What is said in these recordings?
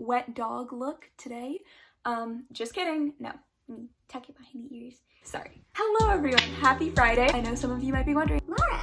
wet dog look today. Just kidding. No, tuck it behind the ears. Sorry. Hello everyone, happy Friday. I know some of you might be wondering, Laura,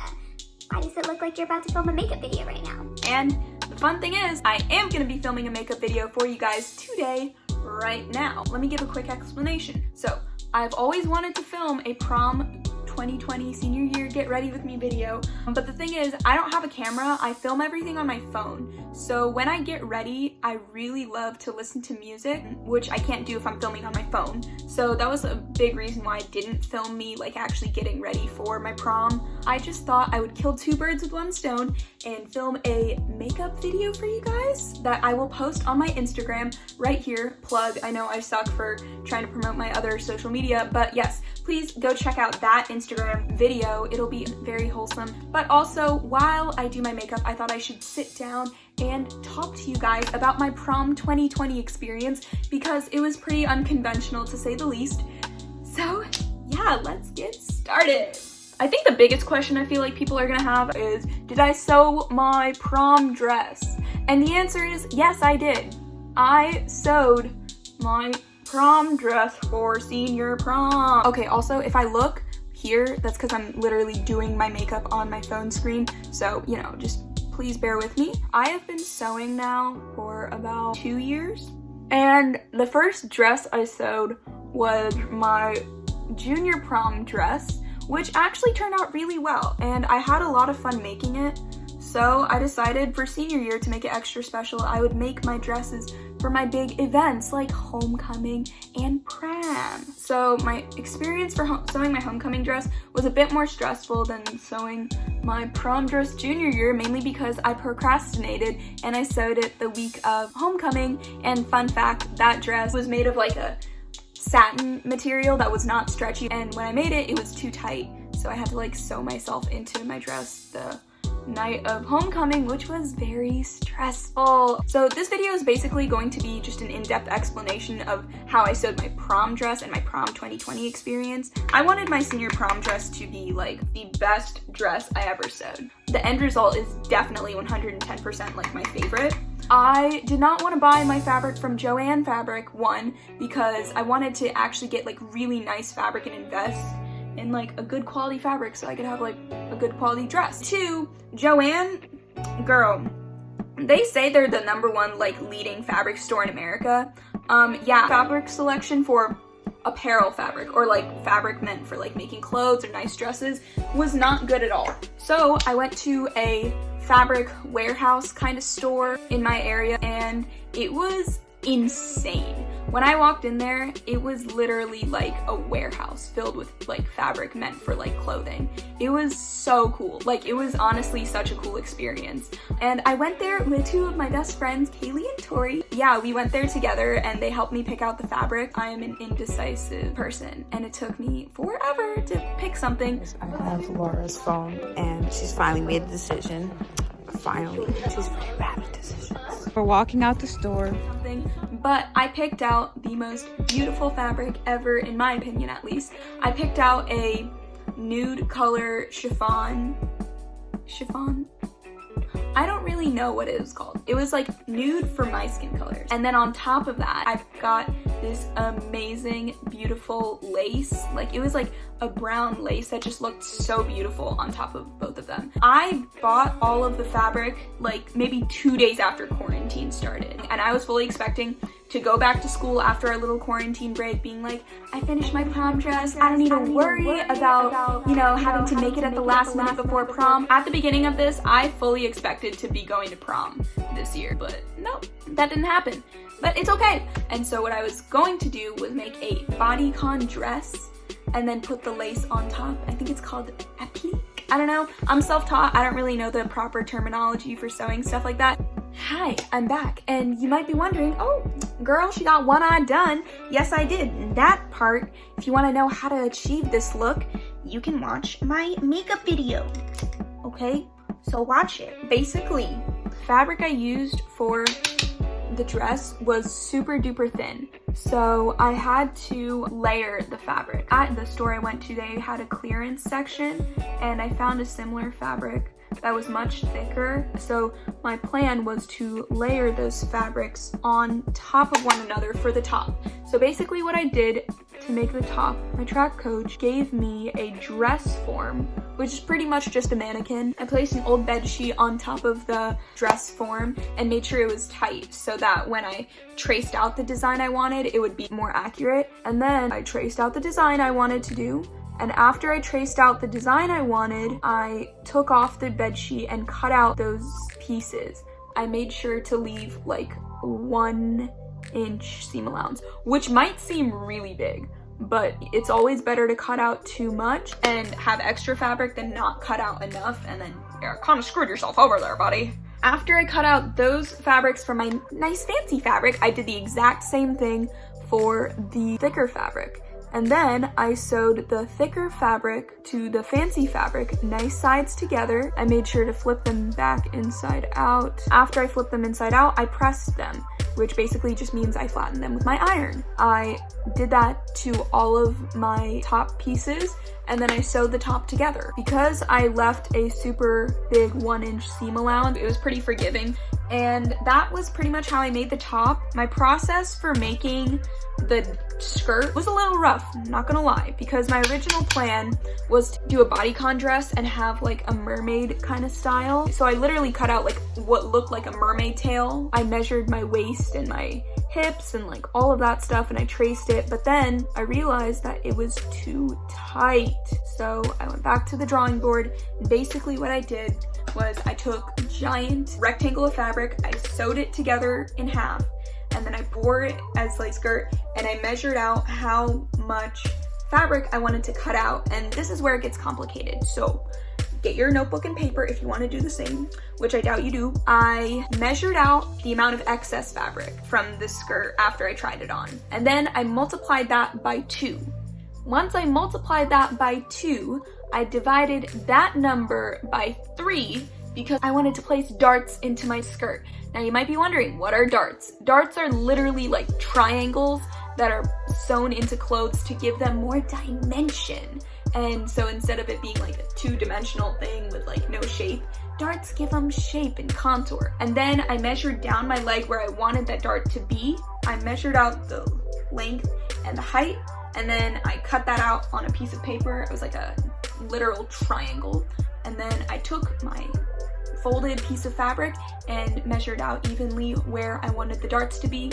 why does it look like you're about to film a makeup video right now? And the fun thing is, I am gonna be filming a makeup video for you guys today, right now. Let me give a quick explanation. So, I've always wanted to film a prom 2020 senior year get ready with me video, but the thing is, I don't have a camera. I film everything on my phone. So when I get ready, I really love to listen to music, which I can't do if I'm filming on my phone. So that was a big reason why I didn't film me like actually getting ready for my prom. I just thought I would kill two birds with one stone and film a makeup video for you guys that I will post on my Instagram right here. Plug. I know I suck for trying to promote my other social media, but yes, please go check out that Instagram video. It'll be very wholesome. But also, while I do my makeup, I thought I should sit down and talk to you guys about my prom 2020 experience because it was pretty unconventional to say the least. So yeah, let's get started. I think the biggest question I feel like people are gonna have is, did I sew my prom dress? And the answer is yes, I did. I sewed my prom dress for senior prom. Okay, also, if I look here, that's because I'm literally doing my makeup on my phone screen. So, you know, just please bear with me. I have been sewing now for about 2 years. And the first dress I sewed was my junior prom dress, which actually turned out really well. And I had a lot of fun making it. So I decided for senior year to make it extra special, I would make my dresses for my big events like homecoming and prom. So my experience for sewing my homecoming dress was a bit more stressful than sewing my prom dress junior year, mainly because I procrastinated and I sewed it the week of homecoming. And fun fact, that dress was made of like a satin material that was not stretchy, and when I made it, it was too tight. So I had to like sew myself into my dress the night of homecoming, which was very stressful. So this video is basically going to be just an in-depth explanation of how I sewed my prom dress and my prom 2020 experience. I wanted my senior prom dress to be like the best dress I ever sewed. The end result is definitely 110% like my favorite. I did not want to buy my fabric from Joann Fabric, one, because I wanted to actually get like really nice fabric and invest in like a good quality fabric so I could have like a good quality dress. Two, Joann, girl, they say they're the #1 like leading fabric store in America. Yeah, fabric selection for apparel fabric or like fabric meant for like making clothes or nice dresses was not good at all. So I went to a fabric warehouse kind of store in my area and it was insane. When I walked in there, it was literally like a warehouse filled with like fabric meant for like clothing. It was so cool. Like, it was honestly such a cool experience. And I went there with two of my best friends, Kaylee and Tori. Yeah, we went there together and they helped me pick out the fabric. I am an indecisive person and it took me forever to pick something. I have Laura's phone and she's finally made a decision. Finally, she's very bad at decisions. We're walking out the store. But I picked out the most beautiful fabric ever, in my opinion at least. I picked out a nude color chiffon. I don't really know what it was called. It was like nude for my skin colors. And then on top of that, I've got this amazing, beautiful lace. Like, it was like a brown lace that just looked so beautiful on top of both of them. I bought all of the fabric like maybe 2 days after quarantine started. And I was fully expecting to go back to school after our little quarantine break being like, I finished my prom dress. I don't need to worry about, you know, having to make it at the last minute before prom. At the beginning of this, I fully expected to be going to prom this year, but no, that didn't happen. But it's okay. And so what I was going to do was make a bodycon dress and then put the lace on top. I think it's called applique. I don't know. I'm self-taught. I don't really know the proper terminology for sewing stuff like that. Hi, I'm back. And you might be wondering, oh, girl, she got one eye done. Yes, I did. That part, if you want to know how to achieve this look, you can watch my makeup video. Okay, so watch it. Basically, fabric I used for the dress was super duper thin, so I had to layer the fabric. At the store I went to, they had a clearance section and I found a similar fabric that was much thicker. So my plan was to layer those fabrics on top of one another for the top. So basically what I did to make the top, my track coach gave me a dress form, which is pretty much just a mannequin. I placed an old bed sheet on top of the dress form and made sure it was tight so that when I traced out the design I wanted, it would be more accurate. And then I traced out the design I wanted to do. And after I traced out the design I wanted, I took off the bed sheet and cut out those pieces. I made sure to leave like 1 inch seam allowance, which might seem really big, but it's always better to cut out too much and have extra fabric than not cut out enough, and then you're kind of screwed yourself over there, buddy. After I cut out those fabrics from my nice fancy fabric, I did the exact same thing for the thicker fabric. And then I sewed the thicker fabric to the fancy fabric, nice sides together. I made sure to flip them back inside out. After I flipped them inside out, I pressed them, which basically just means I flattened them with my iron. I did that to all of my top pieces, and then I sewed the top together. Because I left a super big 1 inch seam allowance, it was pretty forgiving. And that was pretty much how I made the top. My process for making the skirt was a little rough, not gonna lie, because my original plan was to do a bodycon dress and have like a mermaid kind of style. So I literally cut out like what looked like a mermaid tail. I measured my waist and my hips and like all of that stuff, and I traced it, but then I realized that it was too tight. So I went back to the drawing board, and basically what I did was I took a giant rectangle of fabric, I sewed it together in half, and then I wore it as like skirt, and I measured out how much fabric I wanted to cut out. And this is where it gets complicated, so get your notebook and paper if you want to do the same, which I doubt you do. I measured out the amount of excess fabric from the skirt after I tried it on, and then I multiplied that by 2. Once I multiplied that by 2, I divided that number by 3 because I wanted to place darts into my skirt. Now you might be wondering, what are darts? Darts are literally like triangles that are sewn into clothes to give them more dimension. And so instead of it being like a 2-dimensional thing with like no shape, darts give them shape and contour. And then I measured down my leg where I wanted that dart to be. I measured out the length and the height, and then I cut that out on a piece of paper. It was like a literal triangle. And then I took my folded piece of fabric and measured out evenly where I wanted the darts to be.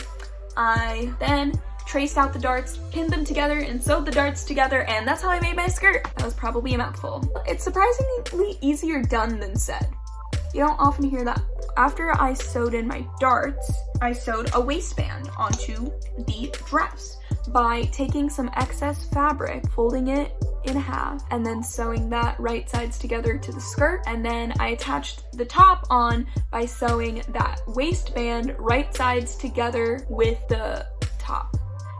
I then traced out the darts, pinned them together, and sewed the darts together, and that's how I made my skirt. That was probably a mouthful. It's surprisingly easier done than said. You don't often hear that. After I sewed in my darts, I sewed a waistband onto the dress by taking some excess fabric, folding it in half, and then sewing that right sides together to the skirt. And then I attached the top on by sewing that waistband right sides together with the top.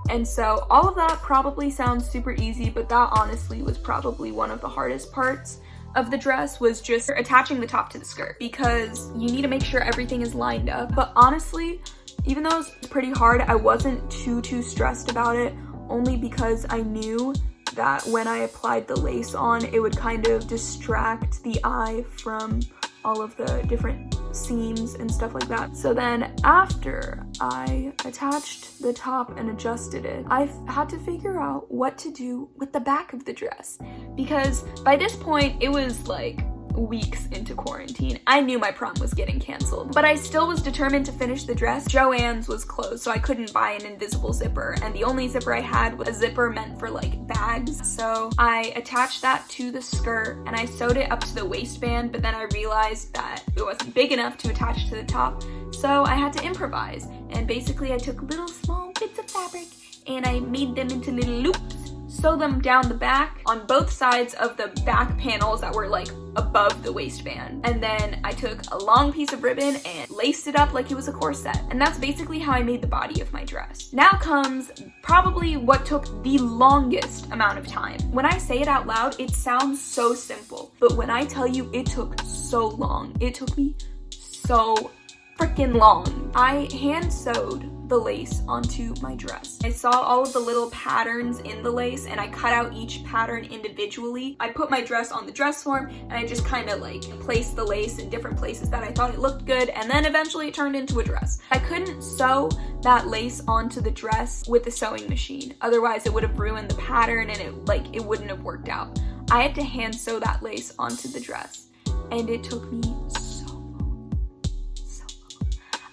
And so all of that probably sounds super easy, but that honestly was probably one of the hardest parts of the dress, was just attaching the top to the skirt, because you need to make sure everything is lined up. But honestly, even though it was pretty hard, I wasn't too stressed about it, only because I knew that when I applied the lace on, it would kind of distract the eye from all of the different seams and stuff like that. So then after I attached the top and adjusted it, I had to figure out what to do with the back of the dress, because by this point it was like weeks into quarantine. I knew my prom was getting canceled, but I still was determined to finish the dress. Joann's was closed, so I couldn't buy an invisible zipper, and the only zipper I had was a zipper meant for like bags. So I attached that to the skirt and I sewed it up to the waistband, but then I realized that it wasn't big enough to attach to the top, so I had to improvise. And basically I took little small bits of fabric and I made them into little loops, sew them down the back on both sides of the back panels that were like above the waistband. And then I took a long piece of ribbon and laced it up like it was a corset. And that's basically how I made the body of my dress. Now comes probably what took the longest amount of time. When I say it out loud, it sounds so simple, but when I tell you it took so long, it took me so freaking long. I hand sewed the lace onto my dress. I saw all of the little patterns in the lace and I cut out each pattern individually. I put my dress on the dress form and I just kind of like placed the lace in different places that I thought it looked good, and then eventually it turned into a dress. I couldn't sew that lace onto the dress with the sewing machine, otherwise it would have ruined the pattern and it wouldn't have worked out. I had to hand sew that lace onto the dress, and it took me so long.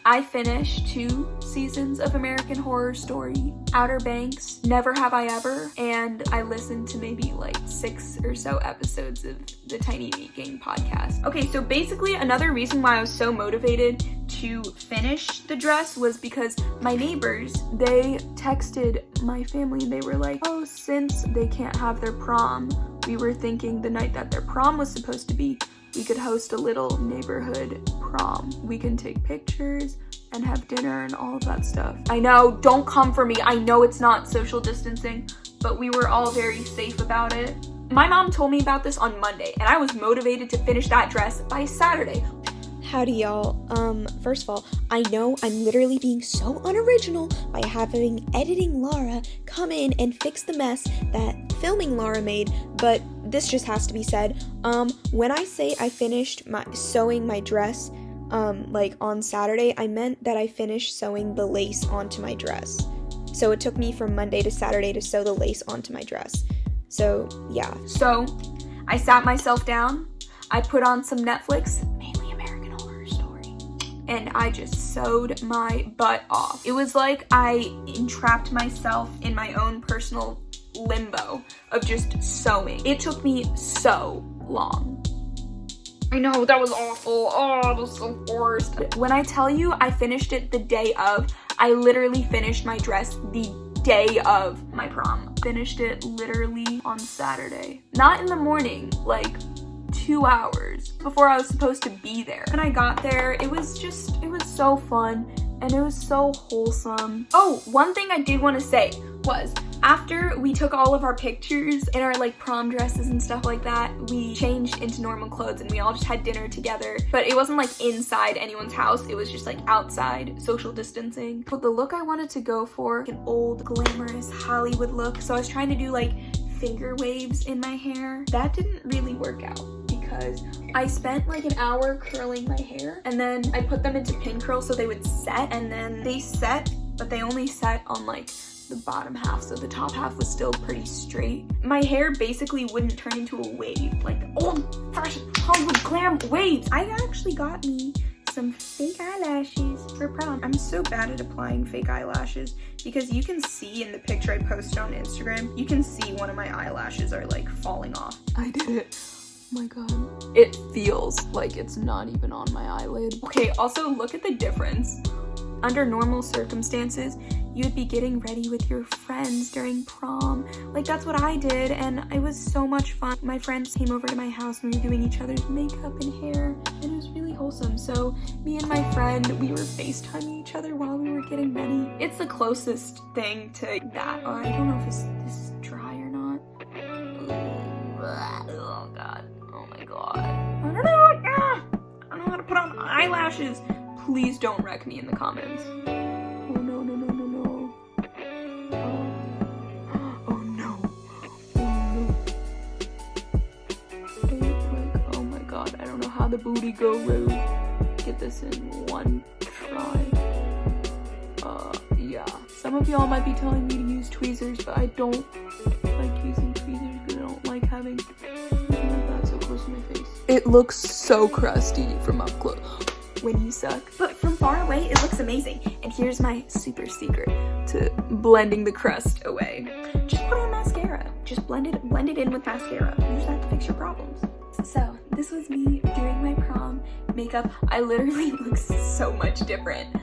I finished 2 seasons of American Horror Story, Outer Banks, Never Have I Ever, and I listened to maybe like 6 or so episodes of the Tiny Meat Gang podcast. Okay, so basically another reason why I was so motivated to finish the dress was because my neighbors, they texted my family and they were like, oh, since they can't have their prom, we were thinking the night that their prom was supposed to be, we could host a little neighborhood prom. We can take pictures and have dinner and all of that stuff. I know, don't come for me. I know it's not social distancing, but we were all very safe about it. My mom told me about this on Monday, and I was motivated to finish that dress by Saturday. Howdy y'all. First of all, I know I'm literally being so unoriginal by having editing Laura come in and fix the mess that filming Laura made, but this just has to be said. When I say I finished sewing my dress, like on Saturday, I meant that I finished sewing the lace onto my dress. So it took me from Monday to Saturday to sew the lace onto my dress. So, yeah. So, I sat myself down, I put on some Netflix, mainly American Horror Story, and I just sewed my butt off. It was like I entrapped myself in my own personal limbo of just sewing. It took me so long. I know, that was awful. Oh, that was so forced. When I tell you I finished it the day of, I literally finished my dress the day of my prom. Finished it literally on Saturday. Not in the morning, like 2 hours before I was supposed to be there. When I got there, it was so fun and it was so wholesome. Oh, one thing I did want to say was, after we took all of our pictures in our like prom dresses and stuff like that, we changed into normal clothes and we all just had dinner together. But it wasn't like inside anyone's house, it was just like outside, social distancing. But the look I wanted to go for, an old glamorous Hollywood look, so I was trying to do like finger waves in my hair. That didn't really work out because I spent like an hour curling my hair and then I put them into pin curl so they would set, and then they set, but they only set on like the bottom half, so the top half was still pretty straight. My hair basically wouldn't turn into a wave, like old-fashioned Hollywood glam waves. I actually got me some fake eyelashes for prom. I'm so bad at applying fake eyelashes because you can see in the picture I posted on Instagram, you can see one of my eyelashes are like falling off. I did it. Oh my god. It feels like it's not even on my eyelid. Okay, also look at the difference. Under normal circumstances, you'd be getting ready with your friends during prom. Like, that's what I did, and it was so much fun. My friends came over to my house and we were doing each other's makeup and hair, and it was really wholesome. So me and my friend, we were FaceTiming each other while we were getting ready. It's the closest thing to that. Oh, I don't know if this is dry or not. Oh god. Oh my god. I don't know. I don't know how to put on eyelashes. Please don't wreck me in the comments. Oh no, no, no, no, no. Oh no. Oh no. Oh my god, I don't know how the booty go road. Get this in one try. Yeah. Some of y'all might be telling me to use tweezers, but I don't like using tweezers because I don't like having something like that so close to my face. It looks so crusty from up close. When you suck. But from far away, it looks amazing. And here's my super secret to blending the crust away. Just put on mascara. Just blend it in with mascara. You just have to fix your problems. So this was me doing my prom makeup. I literally look so much different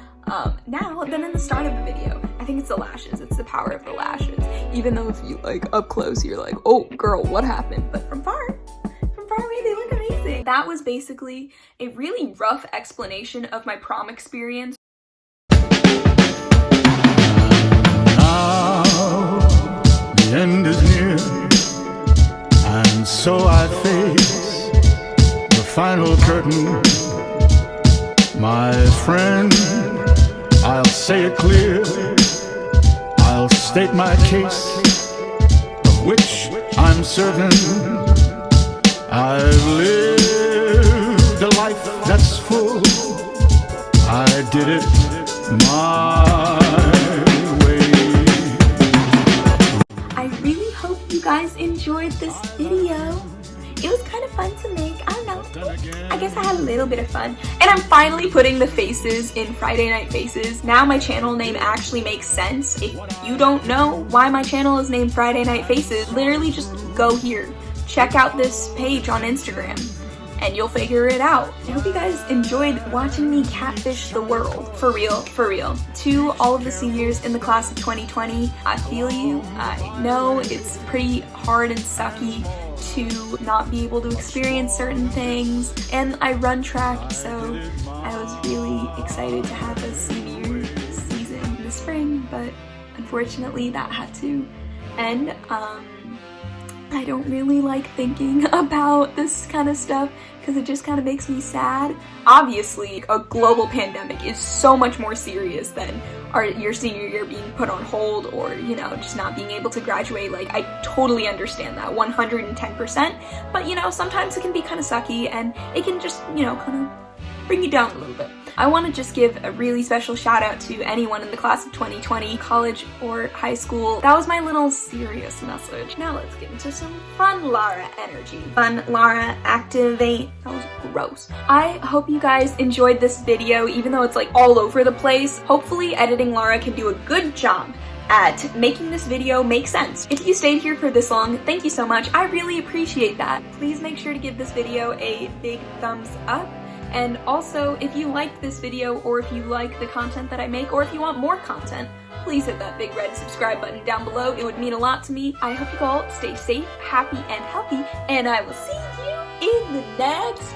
now than in the start of the video. I think it's the lashes. It's the power of the lashes. Even though if you like up close, you're like, oh girl, what happened? But from far away, they look amazing. That was basically a really rough explanation of my prom experience. Now the end is near, and so I face the final curtain. My friend, I'll say it clear. I'll state my case, of which I'm certain. I've lived a life that's full. I did it my way. I really hope you guys enjoyed this video. It was kind of fun to make. I don't know. I guess I had a little bit of fun. And I'm finally putting the faces in Friday Night Faces. Now my channel name actually makes sense. If you don't know why my channel is named Friday Night Faces, literally just go here. Check out this page on Instagram and you'll figure it out. I hope you guys enjoyed watching me catfish the world. For real, for real. To all of the seniors in the class of 2020, I feel you. I know it's pretty hard and sucky to not be able to experience certain things, and I run track, so I was really excited to have a senior season in the spring, but unfortunately that had to end. I don't really like thinking about this kind of stuff because it just kind of makes me sad. Obviously, a global pandemic is so much more serious than your senior year being put on hold or, you know, just not being able to graduate. Like, I totally understand that 110%, but, you know, sometimes it can be kind of sucky and it can just, you know, kind of bring you down a little bit. I want to just give a really special shout out to anyone in the class of 2020, college or high school. That was my little serious message. Now let's get into some fun Lara energy. Fun Lara, activate. That was gross. I hope you guys enjoyed this video, even though it's like all over the place. Hopefully Editing Lara can do a good job at making this video make sense. If you stayed here for this long, thank you so much. I really appreciate that. Please make sure to give this video a big thumbs up. And also, if you like this video, or if you like the content that I make, or if you want more content, please hit that big red subscribe button down below. It would mean a lot to me. I hope you all stay safe, happy, and healthy, and I will see you in the next